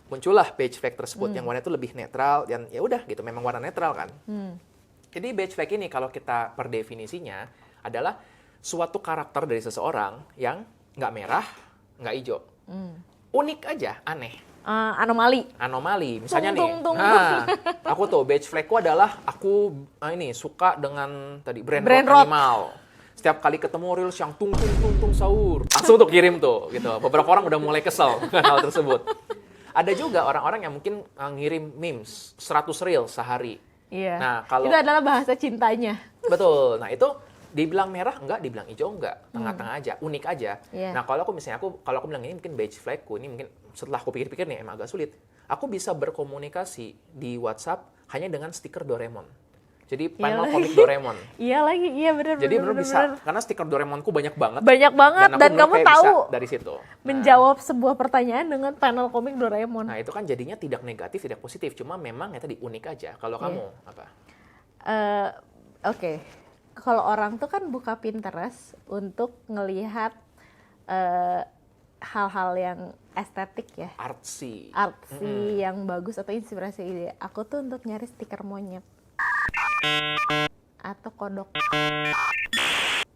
muncullah beige flag tersebut yang warna itu lebih netral dan ya udah gitu, memang warna netral kan. Jadi beige flag ini kalau kita per definisinya adalah suatu karakter dari seseorang yang nggak merah, nggak hijau. Unik aja, aneh. Anomali. Misalnya Tung. nah, aku tuh beige flagku adalah aku ini suka dengan tadi brand Brand rock rock. animal. Setiap kali ketemu reels yang tung sahur, langsung tuh kirim tuh gitu. Beberapa orang udah mulai kesel dengan hal tersebut. Ada juga orang-orang yang mungkin ngirim memes 100 reels sehari. Iya. Nah, kalau itu adalah bahasa cintanya. betul. Nah, itu dibilang merah enggak, dibilang hijau enggak, tengah-tengah aja, unik aja. Iya. Nah, kalau aku bilang ini mungkin beige flagku, ini mungkin setelah aku pikir-pikir nih emang agak sulit. Aku bisa berkomunikasi di WhatsApp hanya dengan stiker Doraemon. Jadi panel komik Doraemon. Iya lagi, iya bener. Jadi bener bisa, karena stiker Doraemonku banyak banget. Banyak banget, dan kamu kayak tahu bisa dari situ. menjawab sebuah pertanyaan dengan panel komik Doraemon. Nah itu kan jadinya tidak negatif, tidak positif. Cuma memang ya tadi unik aja. Kalau kamu apa? Oke. Kalau orang tuh kan buka Pinterest untuk ngelihat hal-hal yang estetik ya. Artsy. Yang bagus atau inspirasi ide. Aku tuh untuk nyari stiker monyet. Atau kodok.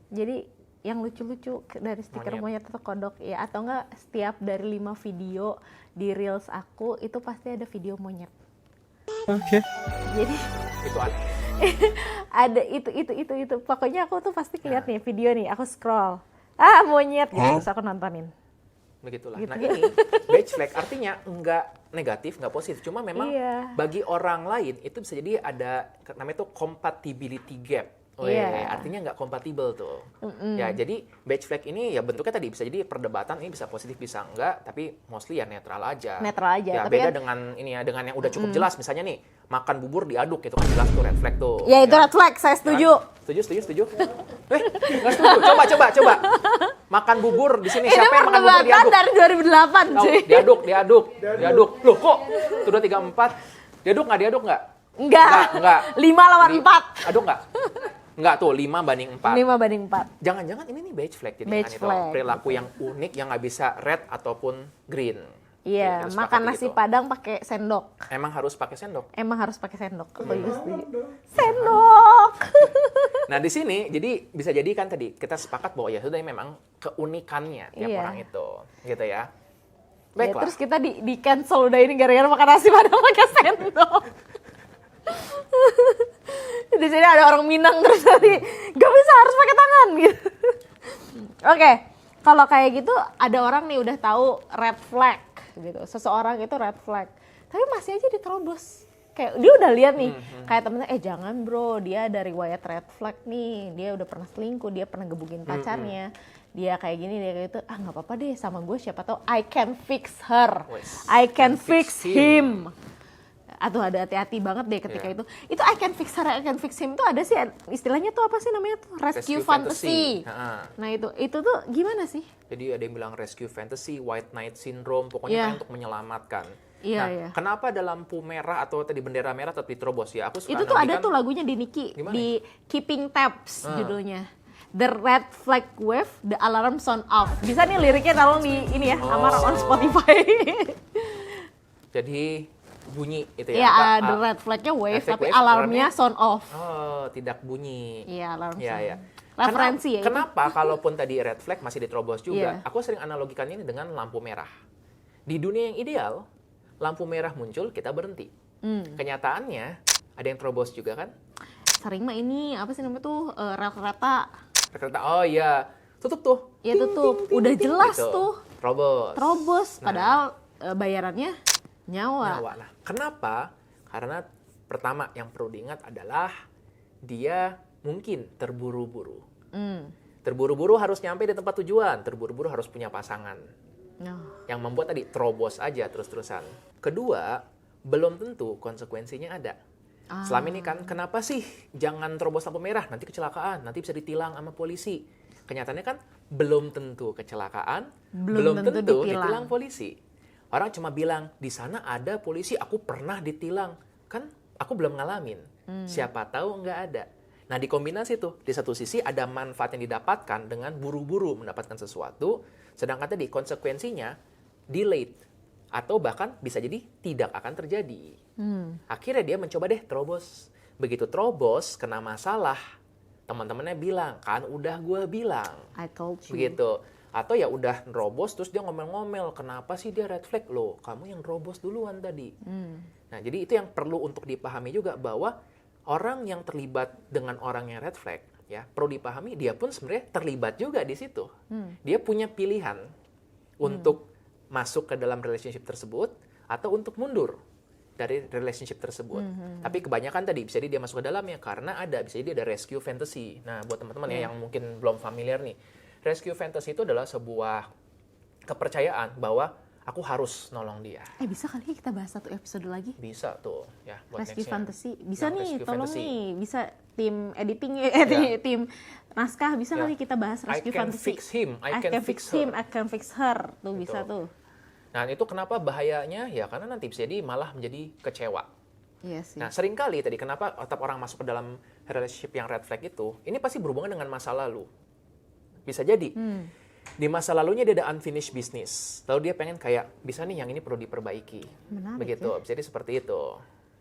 Jadi yang lucu-lucu dari stiker monyet atau kodok ya, atau enggak setiap dari 5 video di reels aku itu pasti ada video monyet. Oke. Jadi Itu aneh. ada itu pokoknya aku tuh pasti lihat nih video nih, aku scroll monyet gitu, terus aku nontonin. Begitulah. Gitu. Nah ini beige flag artinya nggak negatif, nggak positif. Cuma memang bagi orang lain itu bisa jadi ada namanya tuh compatibility gap. Artinya nggak kompatibel tuh. Ya jadi beige flag ini ya bentuknya tadi bisa jadi perdebatan, ini bisa positif bisa enggak, tapi mostly ya netral aja. Ya tapi beda kan, dengan ini ya, dengan yang udah cukup jelas. Misalnya nih makan bubur diaduk itu kan jelas tuh red flag tuh. ya itu red flag, saya setuju. Setuju? Nggak setuju. Coba. Makan bubur di sini. Siapa yang makan bubur Ini diaduk? dari 2008 cuy. Diaduk. Loh kok? Itu udah 34. Diaduk nggak? Enggak. 5 lawan 4. Aduk nggak? Enggak tuh, 5:4. 5:4. Jangan-jangan ini nih beige flag. Jadi Beige kan itu flag. perilaku yang unik yang nggak bisa red ataupun green. Iya, Kita makan sepakati nasi gitu. padang pakai sendok. Emang harus pakai sendok. Aku juga setuju. Sendok. Nah di sini jadi bisa jadi kan tadi kita sepakat bahwa ya sudah memang keunikannya tiap Iya. orang itu, gitu ya. Ya, Baiklah. terus kita di cancel udah ini gara-gara makan nasi padang pakai sendok. Di sini ada orang Minang terus tadi gak bisa, harus pakai tangan gitu. Oke, kalau kayak gitu ada orang nih udah tahu red flag gitu. Seseorang itu red flag, tapi masih aja diterobos. Kayak dia udah lihat nih, kayak temennya, jangan bro, dia ada riwayat red flag nih, dia udah pernah selingkuh, dia pernah gebukin pacarnya, dia kayak gini, dia kayak gitu, nggak apa-apa deh sama gue, siapa tahu I can fix her, Wes, I can fix him. Atau ada hati-hati banget deh ketika itu I can fix her, I can fix him itu ada sih istilahnya tuh apa sih namanya tuh, rescue fantasy. Nah itu tuh gimana sih? Jadi ada yang bilang rescue fantasy, white knight syndrome, pokoknya kan untuk menyelamatkan. Iya. Kenapa ada lampu merah atau tadi bendera merah tapi terobos ya? Aku suka Itu tuh ada tuh lagunya di Nicki, di Keeping Tabs judulnya. The red flag wave, the alarm sound off. Bisa nih liriknya tolong di ini ya, Amar on Spotify. Jadi bunyi itu ya? Iya, the red flagnya wave, flag tapi wave, alarmnya sound off. Oh, tidak bunyi. Iya, alarm sound. Iya. Referensi ya. Kenapa kalaupun tadi red flag masih diterobos juga? Iya. Aku sering analogikan ini dengan lampu merah. Di dunia yang ideal, lampu merah muncul, kita berhenti. Kenyataannya, ada yang terobos juga kan? Sering mah ini, apa sih namanya tuh, rel-kereta. Kereta, oh iya, tutup tuh. Ya tutup, udah jelas gitu. tuh. Terobos, Nah. padahal bayarannya nyawa. Nah, kenapa? Karena pertama yang perlu diingat adalah dia mungkin terburu-buru. Terburu-buru harus nyampe di tempat tujuan, terburu-buru harus punya pasangan. Yang membuat tadi terobos aja terus-terusan. Kedua, belum tentu konsekuensinya ada. Selama ini kan, kenapa sih jangan terobos lampu merah, nanti kecelakaan, nanti bisa ditilang sama polisi. Kenyataannya kan belum tentu kecelakaan, belum tentu ditilang polisi. Orang cuma bilang, di sana ada polisi, aku pernah ditilang. Kan aku belum ngalamin. Siapa tahu nggak ada. Nah, dikombinasi tuh. Di satu sisi ada manfaat yang didapatkan dengan buru-buru mendapatkan sesuatu, sedangkan tadi konsekuensinya delayed. Atau bahkan bisa jadi tidak akan terjadi. Akhirnya dia mencoba deh terobos. Begitu terobos, kena masalah. Teman-temannya bilang, kan udah gue bilang. I told you. Begitu. Atau ya udah nerobos terus dia ngomel-ngomel, kenapa sih dia red flag? Loh, kamu yang nerobos duluan tadi. Nah, jadi itu yang perlu untuk dipahami juga bahwa orang yang terlibat dengan orang yang red flag, ya perlu dipahami dia pun sebenarnya terlibat juga di situ. Dia punya pilihan untuk masuk ke dalam relationship tersebut atau untuk mundur dari relationship tersebut. Tapi kebanyakan tadi bisa jadi dia masuk ke dalamnya karena bisa jadi ada rescue fantasy. Nah, buat teman-teman ya yang mungkin belum familiar nih, rescue fantasy itu adalah sebuah kepercayaan bahwa aku harus nolong dia. Bisa kali kita bahas satu episode lagi? Bisa tuh ya buat Rescue nextnya. Fantasy. Bisa Nah, nih, Rescue tolong Fantasy. nih. Bisa tim editing, tim naskah. Bisa Ya. kali kita bahas Rescue I can Fantasy. fix him, I can fix him, her. I can fix her. Tuh bisa Betul. tuh. Nah itu kenapa bahayanya? Ya karena nanti bisa jadi malah menjadi kecewa. Iya sih. Nah seringkali tadi kenapa tetap orang masuk ke dalam relationship yang red flag itu, ini pasti berhubungan dengan masa lalu. Bisa jadi. Di masa lalunya dia ada unfinished business. Lalu dia pengen kayak, bisa nih yang ini perlu diperbaiki. Menarik, Begitu, bisa jadi seperti itu.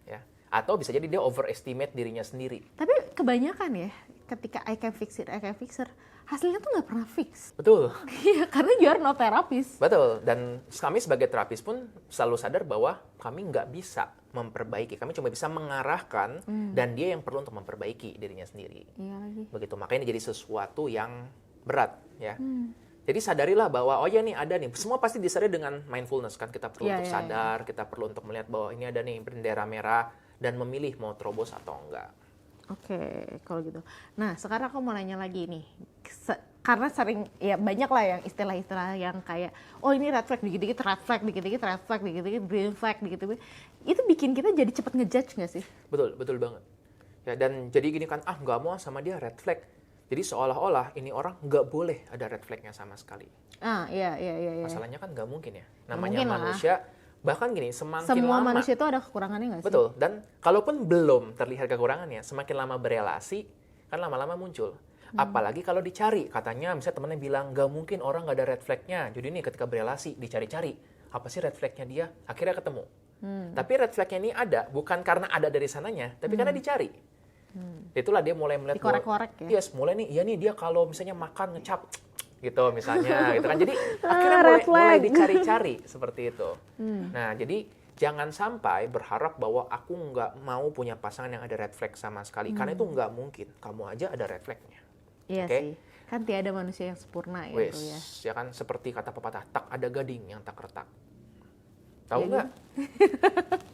Ya. Atau bisa jadi dia overestimate dirinya sendiri. Tapi kebanyakan ya, ketika I can fix it, hasilnya tuh nggak pernah fix. Betul. Iya, karena you are not therapist. Betul. Dan kami sebagai terapis pun selalu sadar bahwa kami nggak bisa memperbaiki. Kami cuma bisa mengarahkan dan dia yang perlu untuk memperbaiki dirinya sendiri. Iya lagi. Begitu. Makanya ini jadi sesuatu yang berat. Ya. Jadi sadarilah bahwa, oh ya nih ada nih. Semua pasti disadari dengan mindfulness kan. Kita perlu untuk sadar, kita perlu untuk melihat bahwa ini ada nih bendera merah dan memilih mau terobos atau enggak. Oke, kalau gitu. Nah, sekarang aku mau nanya lagi nih. Karena sering, ya banyak lah yang istilah-istilah yang kayak, oh ini red flag, dikit-dikit red flag, dikit-dikit red flag, dikit-dikit green flag, dikit-dikit. Itu bikin kita jadi cepet ngejudge nggak sih? Betul, betul banget. Ya, dan jadi gini kan, nggak mau sama dia red flag. Jadi seolah-olah ini orang nggak boleh ada red flagnya sama sekali. Iya. Masalahnya kan nggak mungkin ya. Nggak Namanya mungkin lah. manusia, bahkan gini, semakin Semua lama. manusia itu ada kekurangannya nggak sih? Betul, dan kalaupun belum terlihat kekurangannya, semakin lama berelasi, kan lama-lama muncul. Apalagi kalau dicari, katanya misalnya temennya bilang, nggak mungkin orang nggak ada red flagnya. Jadi nih ketika berelasi, dicari-cari, apa sih red flagnya dia? Akhirnya ketemu. Tapi red flagnya ini ada, bukan karena ada dari sananya, tapi karena dicari. Itulah dia mulai melihat Dikorek-korek ya? Yes, mulai nih, iya nih dia kalau misalnya makan ngecap gitu misalnya gitu kan. Jadi akhirnya red mulai flag. dicari-cari seperti itu. Nah, jadi jangan sampai berharap bahwa aku nggak mau punya pasangan yang ada red flag sama sekali. Karena itu nggak mungkin. Kamu aja ada red flagnya. Iya Oke? sih. Kan tiada manusia yang sempurna ya, Wes, bro ya. ya kan seperti kata pepatah, tak ada gading yang tak retak. Tahu Ya, nggak?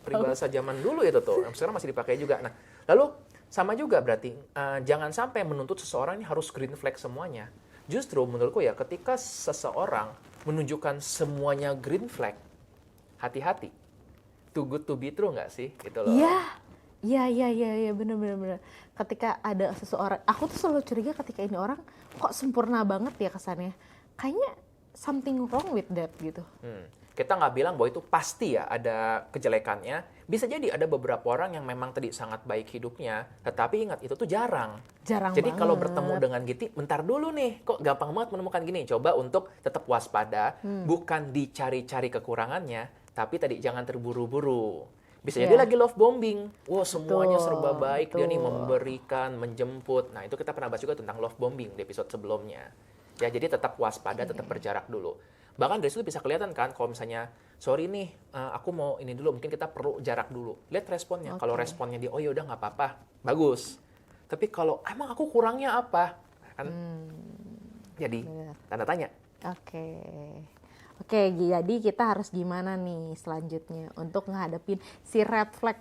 Peribahasa zaman dulu itu tuh, sekarang masih dipakai juga. Nah, lalu sama juga berarti jangan sampai menuntut seseorang ini harus green flag semuanya. Justru menurutku ya, ketika seseorang menunjukkan semuanya green flag, hati-hati. Too good to be true nggak sih? Gitu loh. Iya, bener. Ketika ada seseorang, aku tuh selalu curiga ketika ini orang kok sempurna banget ya kesannya. Kayaknya something wrong with that gitu. Kita nggak bilang bahwa itu pasti ya ada kejelekannya. Bisa jadi ada beberapa orang yang memang tadi sangat baik hidupnya, tetapi ingat itu tuh jarang. Jarang Jadi kalau banget. bertemu dengan Giti, bentar dulu nih, kok gampang banget menemukan gini. Coba untuk tetap waspada, bukan dicari-cari kekurangannya, tapi tadi jangan terburu-buru. Bisa jadi lagi love bombing. Wow, semuanya serba baik, dia nih memberikan, menjemput. Nah, itu kita pernah bahas juga tentang love bombing di episode sebelumnya. Ya, jadi tetap waspada, tetap berjarak dulu. Bahkan dari situ bisa kelihatan kan, kalau misalnya, sorry nih, aku mau ini dulu, mungkin kita perlu jarak dulu. Lihat responnya. Kalau responnya dia, oh ya udah nggak apa-apa, bagus. Tapi kalau emang aku kurangnya apa, kan? Jadi tanda tanya. Oke, jadi kita harus gimana nih selanjutnya untuk ngadepin si red flag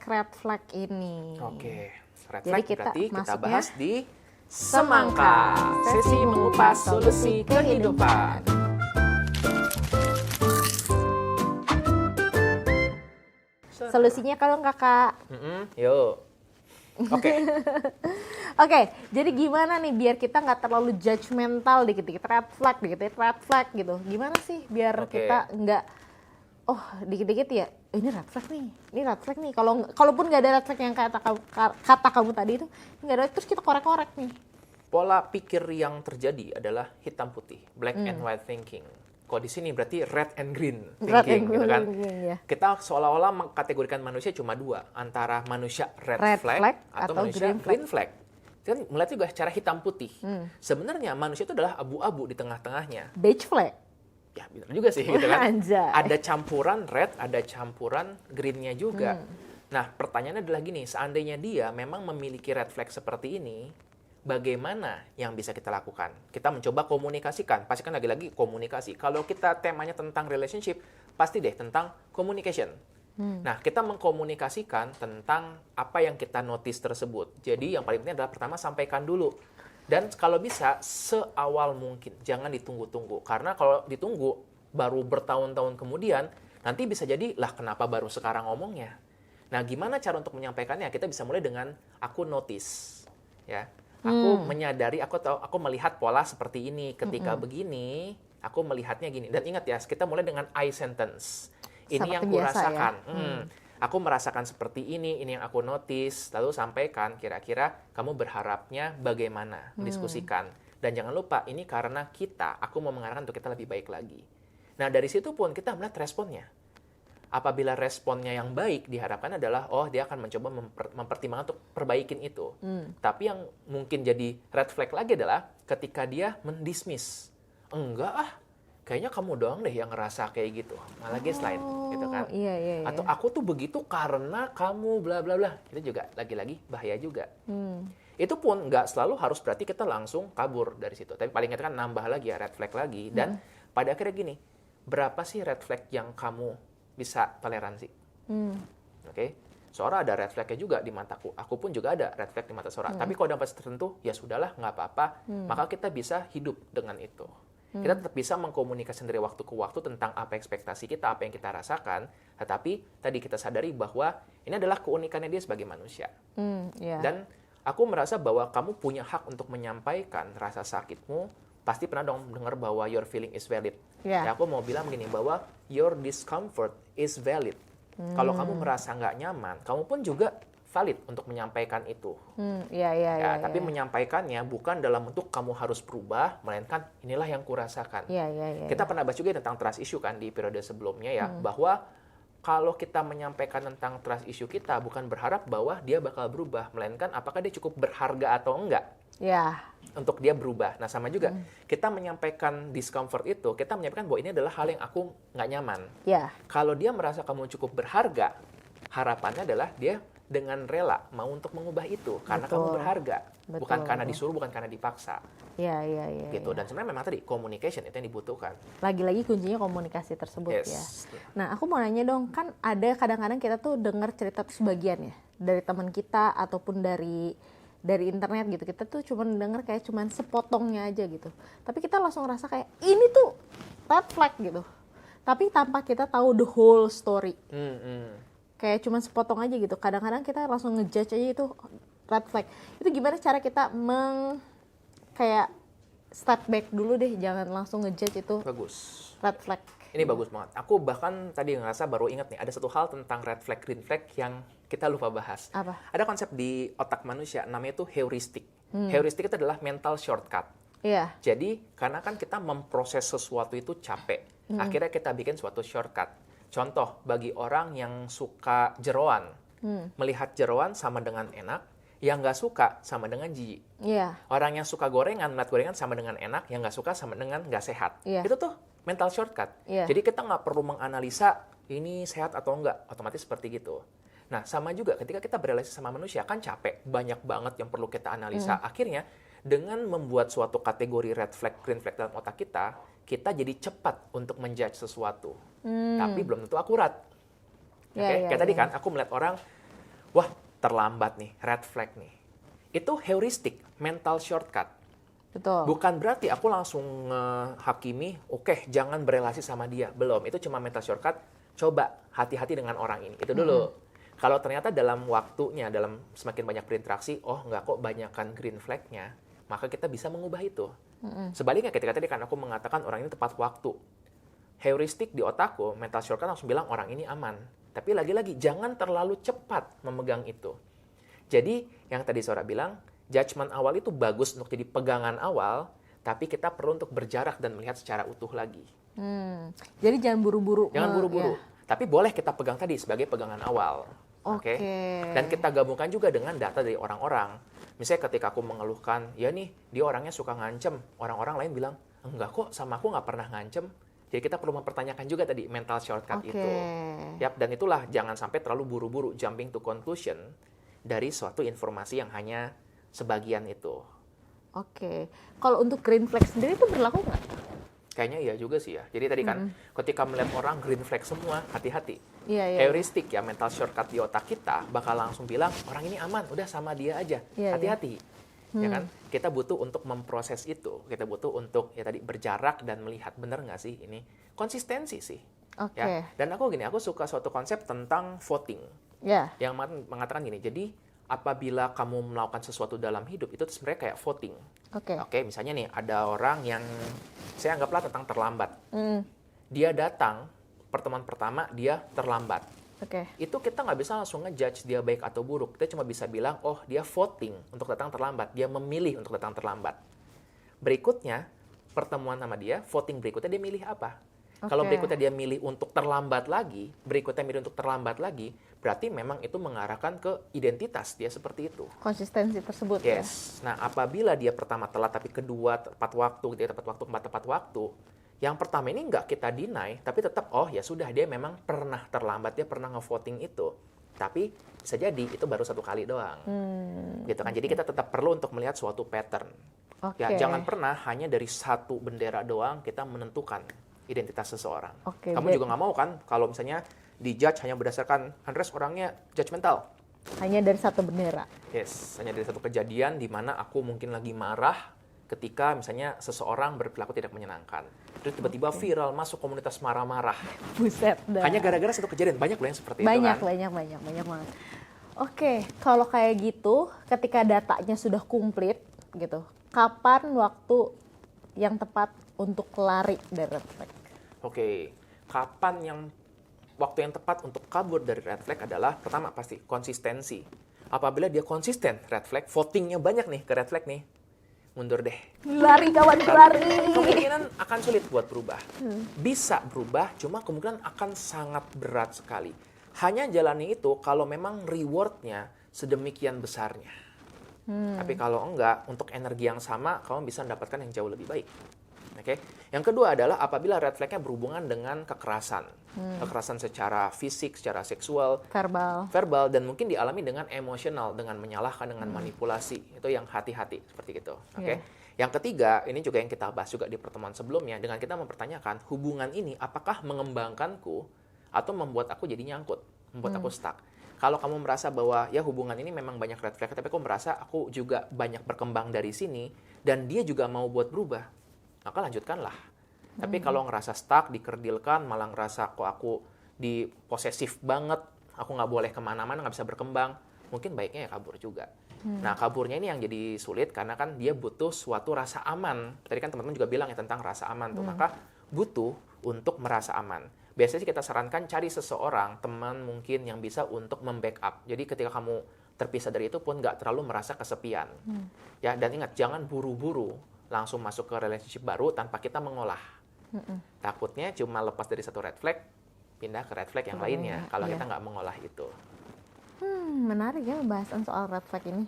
ini? Oke, red Jadi flag kita berarti kita masuknya bahas di Semangka, sesi mengupas solusi kehidupan. Solusinya kalau kakak. Yuk. Oke. Oke, jadi gimana nih biar kita nggak terlalu judgmental dikit-dikit red flag gitu. Gimana sih biar kita nggak, oh dikit-dikit ya, ini red flag nih. Kalaupun nggak ada red flag yang kata kamu tadi itu nggak ada, terus kita korek-korek nih. Pola pikir yang terjadi adalah hitam putih, black and white thinking. Kalau di sini berarti red and green thinking, gitu kan? Ya. Kita seolah-olah mengkategorikan manusia cuma dua, antara manusia red flag atau manusia green flag. Kan melihat juga secara hitam putih. Sebenarnya manusia itu adalah abu-abu di tengah-tengahnya. Beige flag. Ya benar juga sih, gitu kan? Anjay. Ada campuran red, ada campuran greennya juga. Nah, pertanyaannya adalah gini, seandainya dia memang memiliki red flag seperti ini, bagaimana yang bisa kita lakukan? Kita mencoba komunikasikan, pasti kan lagi-lagi komunikasi. Kalau kita temanya tentang relationship, pasti deh tentang communication. Nah, kita mengkomunikasikan tentang apa yang kita notice tersebut. Jadi yang paling penting adalah pertama sampaikan dulu. Dan kalau bisa seawal mungkin, jangan ditunggu-tunggu. Karena kalau ditunggu, baru bertahun-tahun kemudian, nanti bisa jadi, lah kenapa baru sekarang ngomongnya? Nah, gimana cara untuk menyampaikannya? Kita bisa mulai dengan aku notice, ya. Aku menyadari, aku melihat pola seperti ini. Ketika begini, aku melihatnya gini. Dan ingat ya, kita mulai dengan I sentence. Ini Seperti yang biasa, kurasakan. ya. Aku merasakan seperti ini yang aku notice. Lalu sampaikan, kira-kira kamu berharapnya bagaimana? Diskusikan. Dan jangan lupa, ini karena aku mau mengarahkan untuk kita lebih baik lagi. Nah, dari situ pun kita melihat responnya. Apabila responnya yang baik, diharapkan adalah, dia akan mencoba mempertimbangkan untuk perbaikin itu. Tapi yang mungkin jadi red flag lagi adalah ketika dia mendismiss. Enggak kayaknya kamu doang deh yang ngerasa kayak gitu. Malah lain, gitu kan. Iya. Atau aku tuh begitu karena kamu bla bla bla. Itu juga lagi-lagi bahaya juga. Itu pun nggak selalu harus berarti kita langsung kabur dari situ. Tapi paling nggak kan nambah lagi ya red flag lagi. Dan pada akhirnya gini, berapa sih red flag yang kamu bisa toleransi? Oke? Sora ada red flag-nya juga di mataku. Aku pun juga ada red flag di mata Sora. Tapi kalau dalam fase tertentu, ya sudahlah, nggak apa-apa. Maka kita bisa hidup dengan itu. Kita tetap bisa mengkomunikasikan dari waktu ke waktu tentang apa ekspektasi kita, apa yang kita rasakan. Tetapi tadi kita sadari bahwa ini adalah keunikannya dia sebagai manusia. Dan aku merasa bahwa kamu punya hak untuk menyampaikan rasa sakitmu. Pasti pernah dong dengar bahwa your feeling is valid. Ya, aku mau bilang gini, bahwa your discomfort is valid. Kalau kamu merasa nggak nyaman, kamu pun juga valid untuk menyampaikan itu. Tapi menyampaikannya bukan dalam bentuk kamu harus berubah, melainkan inilah yang kurasakan. Kita pernah bahas juga tentang trust issue kan di periode sebelumnya ya, bahwa kalau kita menyampaikan tentang trust issue kita, bukan berharap bahwa dia bakal berubah, melainkan apakah dia cukup berharga atau enggak untuk dia berubah. Nah, sama juga, kita menyampaikan discomfort itu, kita menyampaikan bahwa ini adalah hal yang aku nggak nyaman. Kalau dia merasa kamu cukup berharga, harapannya adalah dia dengan rela mau untuk mengubah itu karena kamu berharga, bukan karena disuruh, bukan karena dipaksa. Gitu. Dan sebenarnya memang tadi communication itu yang dibutuhkan. Lagi-lagi kuncinya komunikasi tersebut ya. Nah, aku mau nanya dong, kan ada kadang-kadang kita tuh dengar cerita tuh sebagian ya dari teman kita ataupun dari internet gitu. Kita tuh cuma dengar kayak cuma sepotongnya aja gitu. Tapi kita langsung ngerasa kayak ini tuh red flag gitu. Tapi tanpa kita tahu the whole story. Kayak cuma sepotong aja gitu. Kadang-kadang kita langsung ngejudge aja itu red flag. Itu gimana cara kita kayak step back dulu deh, jangan langsung ngejudge itu. Bagus. Red flag. Ini bagus banget. Aku bahkan tadi ngerasa baru ingat nih, ada satu hal tentang red flag, green flag yang kita lupa bahas. Apa? Ada konsep di otak manusia, namanya itu heuristik. Heuristik itu adalah mental shortcut. Jadi, karena kan kita memproses sesuatu itu capek. Akhirnya kita bikin suatu shortcut. Contoh, bagi orang yang suka jeroan, melihat jeroan sama dengan enak, yang nggak suka sama dengan jijik. Orang yang suka gorengan, melihat gorengan sama dengan enak, yang nggak suka sama dengan nggak sehat. Itu tuh mental shortcut. Jadi kita nggak perlu menganalisa ini sehat atau enggak, otomatis seperti gitu. Nah, sama juga ketika kita berrelasi sama manusia, kan capek, banyak banget yang perlu kita analisa. Akhirnya, dengan membuat suatu kategori red flag, green flag dalam otak kita jadi cepat untuk menjudge sesuatu. Tapi belum tentu akurat. Kayak tadi kan, aku melihat orang, wah terlambat nih, red flag nih. Itu heuristik, mental shortcut. Betul. Bukan berarti aku langsung hakimi, oke, jangan berelasi sama dia. Belum, itu cuma mental shortcut. Coba hati-hati dengan orang ini. Itu dulu. Kalau ternyata dalam waktunya, dalam semakin banyak berinteraksi, nggak kok banyakan green flag-nya, maka kita bisa mengubah itu. Sebaliknya ketika tadi kan aku mengatakan orang ini tepat waktu. Heuristik di otakku, mental shortcut langsung bilang orang ini aman. Tapi lagi-lagi, jangan terlalu cepat memegang itu. Jadi, yang tadi Sora bilang, judgement awal itu bagus untuk jadi pegangan awal, tapi kita perlu untuk berjarak dan melihat secara utuh lagi. Jadi jangan buru-buru. Jangan buru-buru. Tapi boleh kita pegang tadi sebagai pegangan awal. Oke. Dan kita gabungkan juga dengan data dari orang-orang. Misalnya ketika aku mengeluhkan, ya nih, dia orangnya suka ngancem. Orang-orang lain bilang, enggak kok, sama aku nggak pernah ngancem. Jadi kita perlu mempertanyakan juga tadi mental shortcut itu. Dan itulah jangan sampai terlalu buru-buru jumping to conclusion dari suatu informasi yang hanya sebagian itu. Kalau untuk green flag sendiri itu berlaku nggak? Kayaknya iya juga sih ya. Jadi tadi kan ketika melihat orang green flag semua, hati-hati. Heuristik ya, mental shortcut di otak kita bakal langsung bilang orang ini aman, udah sama dia aja. Hati-hati. ya kan? Kita butuh untuk memproses itu, kita butuh untuk ya tadi berjarak dan melihat benar nggak sih ini konsistensi sih. Oke. Ya. Dan aku suka suatu konsep tentang voting Ya. yang mengatakan gini. Jadi apabila kamu melakukan sesuatu dalam hidup itu sebenarnya kayak voting. Oke. Oke, misalnya nih ada orang yang saya anggaplah tentang terlambat. Dia datang pertemuan pertama dia terlambat. Oke. Itu kita nggak bisa langsung ngejudge dia baik atau buruk. Kita cuma bisa bilang, oh dia voting untuk datang terlambat. Dia memilih untuk datang terlambat. Berikutnya, pertemuan sama dia, voting berikutnya dia milih apa? Kalau Oke. berikutnya dia milih untuk terlambat lagi, berikutnya milih untuk terlambat lagi, berarti memang itu mengarahkan ke identitas dia seperti itu. Konsistensi tersebut ya. Yes. Nah, apabila dia pertama telat, tapi kedua tepat waktu, ketiga tepat waktu, keempat tepat waktu, yang pertama ini nggak kita deny, tapi tetap, oh ya sudah, dia memang pernah terlambat, dia pernah nge-voting itu. Tapi bisa jadi itu baru 1 kali doang. Gitu kan. Jadi kita tetap perlu untuk melihat suatu pattern. Oke. Ya, jangan pernah hanya dari 1 bendera doang kita menentukan identitas seseorang. Oke, Kamu juga nggak mau kan kalau misalnya dijudge hanya berdasarkan Andres orangnya judgmental. Hanya dari 1 bendera. Yes, hanya dari 1 kejadian di mana aku mungkin lagi marah ketika misalnya seseorang berperilaku tidak menyenangkan. Terus tiba-tiba viral masuk komunitas marah-marah. Buset dah. Hanya gara-gara 1 kejadian. Banyak loh yang seperti banyak, itu kan. banyak banget. Oke, kalau kayak gitu, ketika datanya sudah komplit gitu, kapan waktu yang tepat untuk lari dari red flag? Oke, kapan yang waktu yang tepat untuk kabur dari red flag adalah pertama pasti konsistensi. Apabila dia konsisten red flag, votingnya banyak nih ke red flag nih, mundur deh. Lari kawan, lari. Kemungkinan akan sulit buat berubah. Bisa berubah, cuma kemungkinan akan sangat berat sekali. Hanya jalani itu kalau memang rewardnya sedemikian besarnya. Tapi kalau enggak, untuk energi yang sama, kamu bisa mendapatkan yang jauh lebih baik. Oke. Yang kedua adalah apabila red flag-nya berhubungan dengan kekerasan. Kekerasan secara fisik, secara seksual, verbal, dan mungkin dialami dengan emosional, dengan menyalahkan, dengan manipulasi. Itu yang hati-hati, seperti itu. Oke. Yang ketiga, ini juga yang kita bahas juga di pertemuan sebelumnya, dengan kita mempertanyakan hubungan ini apakah mengembangkanku atau membuat aku jadi nyangkut, membuat aku stuck. Kalau kamu merasa bahwa ya hubungan ini memang banyak red flag, tapi aku merasa aku juga banyak berkembang dari sini, dan dia juga mau buat berubah, maka lanjutkanlah. Tapi kalau ngerasa stuck, dikerdilkan, malah ngerasa kok aku diposesif banget, aku nggak boleh kemana-mana, nggak bisa berkembang, mungkin baiknya ya kabur juga. Nah, kaburnya ini yang jadi sulit karena kan dia butuh suatu rasa aman. Tadi kan teman-teman juga bilang ya tentang rasa aman tuh, maka butuh untuk merasa aman. Biasanya sih kita sarankan cari seseorang, teman mungkin yang bisa untuk membackup. Jadi ketika kamu terpisah dari itu pun nggak terlalu merasa kesepian. Ya, dan ingat, jangan buru-buru langsung masuk ke relationship baru tanpa kita mengolah. Takutnya cuma lepas dari 1 red flag, pindah ke red flag yang lainnya kalau kita nggak mengolah itu. Menarik ya pembahasan soal red flag ini.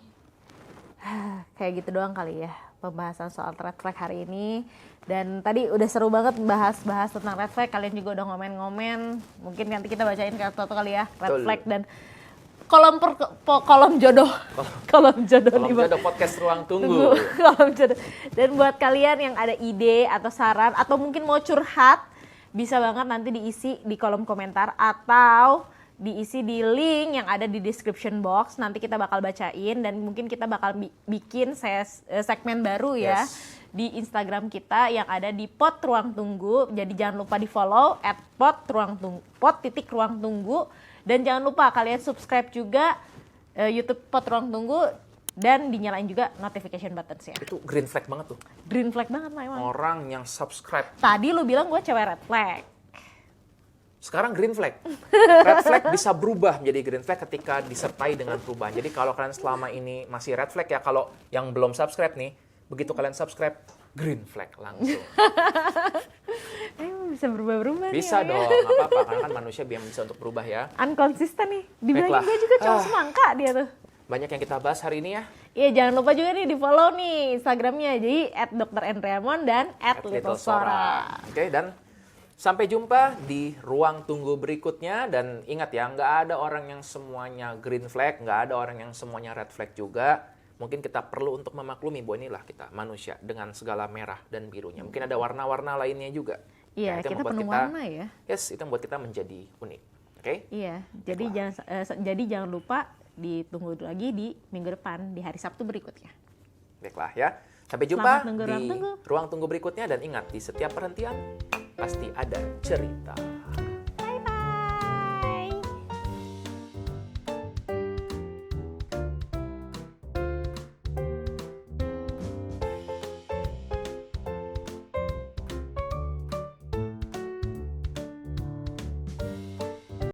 Kayak gitu doang kali ya pembahasan soal red flag hari ini. Dan tadi udah seru banget bahas tentang red flag. Kalian juga udah ngomen-ngomen. Mungkin nanti kita bacain satu kali ya red flag dan kolom jodoh. Kolom jodoh Podcast Ruang Tunggu. Kolom jodoh. Dan buat kalian yang ada ide atau saran atau mungkin mau curhat, bisa banget nanti diisi di kolom komentar atau diisi di link yang ada di description box. Nanti kita bakal bacain dan mungkin kita bakal bikin segmen baru ya di Instagram kita yang ada di Pot Ruang Tunggu. Jadi jangan lupa di follow @pot_ruang_tunggu dan jangan lupa kalian subscribe juga YouTube Pot Ruang Tunggu dan dinyalain juga notification buttons-nya. Itu green flag banget tuh. Green flag banget emang. Orang yang subscribe. Tadi lu bilang gue cewek red flag. Sekarang green flag. Red flag bisa berubah menjadi green flag ketika disertai dengan perubahan. Jadi kalau kalian selama ini masih red flag ya, kalau yang belum subscribe nih, begitu kalian subscribe, green flag langsung. Bisa berubah-berubah bisa nih. Bisa dong, nggak apa-apa. Karena kan manusia bisa untuk berubah ya. Unkonsisten nih. Dibilangin Baiklah. gue juga cowok semangka dia tuh. Banyak yang kita bahas hari ini ya. Iya, jangan lupa juga nih di follow nih Instagramnya. Jadi @drdreamon dan @littlesora. Oke, dan sampai jumpa di ruang tunggu berikutnya. Dan ingat ya, nggak ada orang yang semuanya green flag, nggak ada orang yang semuanya red flag juga. Mungkin kita perlu untuk memaklumi bahwa inilah kita manusia dengan segala merah dan birunya. Mungkin ada warna-warna lainnya juga. Iya, itu yang kita membuat penuh warna ya. Yes, itu yang membuat kita menjadi unik. Oke? Iya, jadi jangan lupa ditunggu lagi di minggu depan di hari Sabtu berikutnya. Baiklah ya. Sampai jumpa Selamat nunggu di ruang tunggu. ruang tunggu berikutnya dan ingat di setiap perhentian pasti ada cerita.